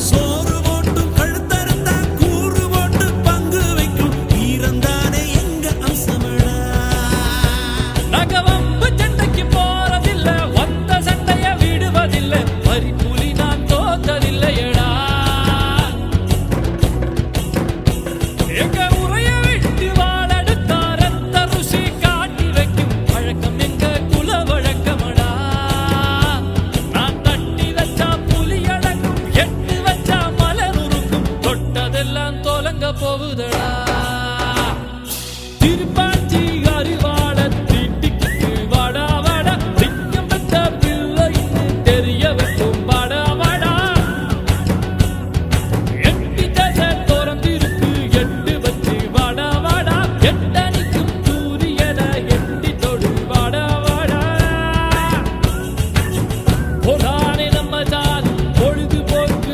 சோறு போட்டும் கழுத்தறுத்தா கூறு போட்டு பங்கு வைக்கும் வீரந்தானே எங்க அம்சமடா. நாங்க வம்பு சண்டைக்கு போறதில்ல, வந்த சண்டைய விடுவதில்லை, வரி புலி நான் தோத்ததில்லையடா. எங்க உரைய விட்டு வாழெடுத்தா ரத்த ருசி காட்டி வைக்கும் வழக்கம் எங்க குல வழக்கமடா. நான் தட்டி வச்சா புலி அடங்கும், எட்டு வச்சா மலர் உருக்கும், தொட்டதெல்லாம் தொலங்க போகுதடா.